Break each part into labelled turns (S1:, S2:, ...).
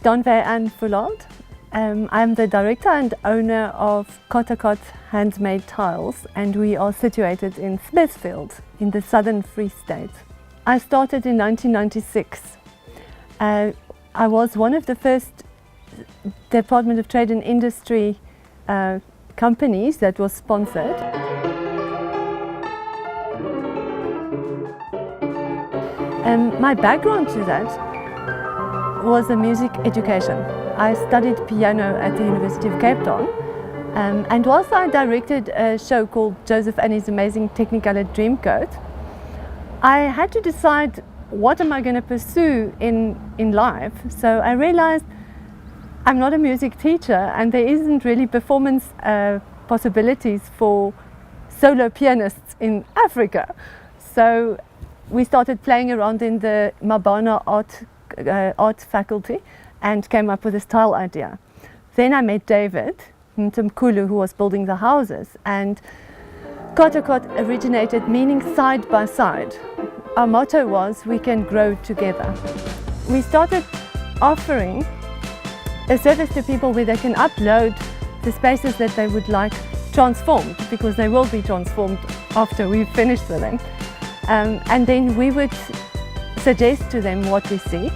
S1: Donve Fullard. I'm the director and owner of Cote A Cote handmade tiles, and we are situated in Smithsfield in the southern Free State. I started in 1996. I was one of the first Department of Trade and Industry companies that was sponsored. My background to that was a music education. I studied piano at the University of Cape Town, and whilst I directed a show called Joseph and His Amazing Technicolor Dreamcoat, I had to decide what am I going to pursue in life. So I realized I'm not a music teacher and there isn't really performance possibilities for solo pianists in Africa. So we started playing around in the Mabana art faculty and came up with this tile idea. Then I met David Mtumkulu, who was building the houses, and Cote A Cote originated, meaning side by side. Our motto was, we can grow together. We started offering a service to people where they can upload the spaces that they would like transformed, because they will be transformed after we've finished with them. And then we would suggest to them what we see.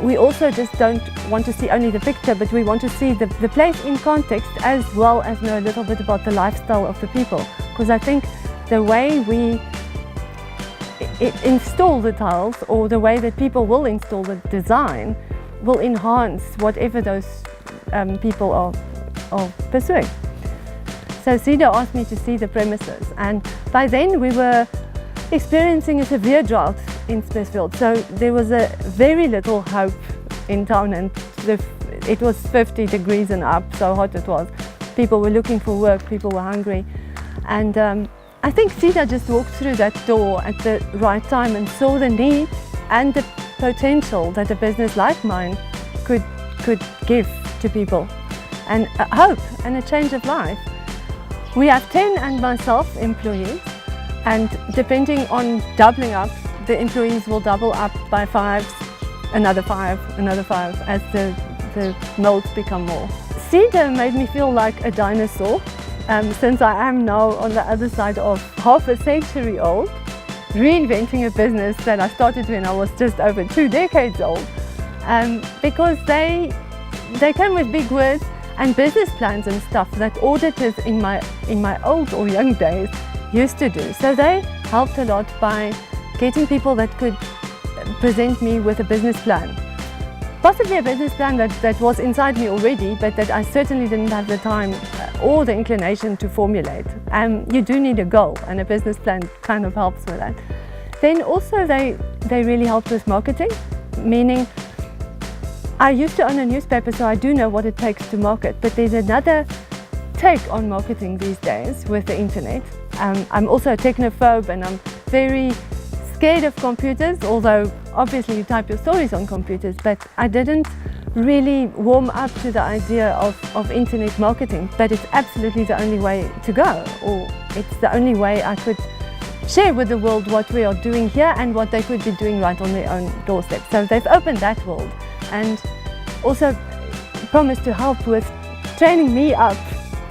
S1: We also just don't want to see only the picture, but we want to see the place in context, as well as know a little bit about the lifestyle of the people. Because I think the way we install the tiles, or the way that people will install the design, will enhance whatever those people are pursuing. So Cedar asked me to see the premises, and by then we were experiencing a severe drought in Smithfield, so there was a very little hope in town, and it was 50 degrees and up, so hot it was. People were looking for work, people were hungry, and I think Cedar just walked through that door at the right time and saw the need and the potential that a business like mine could give to people, and a hope and a change of life. We have 10 and myself employees, and depending on doubling up, the employees will double up by 5, another 5, another 5 as the molds become more. Cedar made me feel like a dinosaur, since I am now on the other side of half a century old, reinventing a business that I started when I was just over 2 decades old, because they came with big words and business plans and stuff that auditors in my old or young days used to do. So they helped a lot by getting people that could present me with a business plan. Possibly a business plan that was inside me already, but that I certainly didn't have the time or the inclination to formulate. You do need a goal, and a business plan kind of helps with that. Then also they really helped with marketing, meaning I used to own a newspaper, so I do know what it takes to market, but there's another take on marketing these days with the internet. I'm also a technophobe, and I'm very scared of computers, although obviously you type your stories on computers, but I didn't really warm up to the idea of internet marketing. But it's absolutely the only way to go, or it's the only way I could share with the world what we are doing here and what they could be doing right on their own doorstep. So they've opened that world, and also promised to help with training me up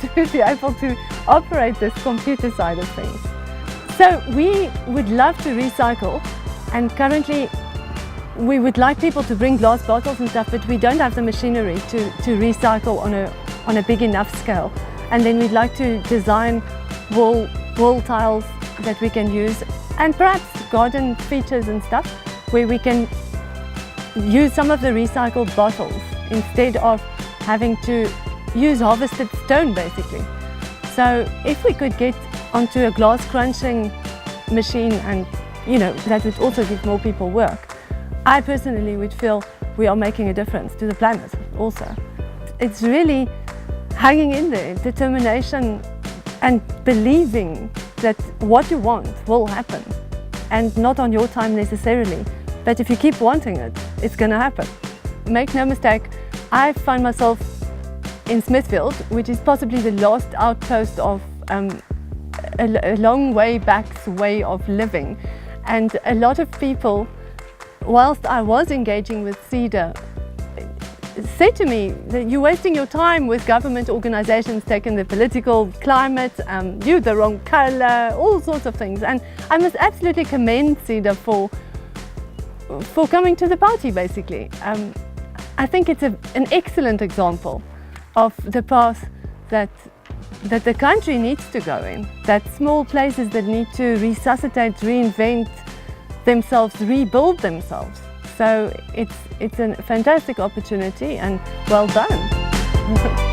S1: to be able to operate this computer side of things. So we would love to recycle, and currently we would like people to bring glass bottles and stuff, but we don't have the machinery to recycle on a big enough scale. And then we'd like to design wall tiles that we can use, and perhaps garden features and stuff where we can use some of the recycled bottles instead of having to use harvested stone, basically. So if we could get onto a glass crunching machine, and that would also give more people work, I personally would feel we are making a difference to the planet also. It's really hanging in there, determination, and believing that what you want will happen, and not on your time necessarily, but if you keep wanting it, it's going to happen. Make no mistake, I find myself in Smithfield, which is possibly the last outpost of a long way back's way of living, and a lot of people, whilst I was engaging with Cedar, said to me that you're wasting your time with government organizations taking the political climate, you're the wrong color, all sorts of things. And I must absolutely commend Cedar for coming to the party, basically. I think it's an excellent example of the path that the country needs to go in, that small places that need to resuscitate, reinvent themselves, rebuild themselves. So it's a fantastic opportunity, and well done.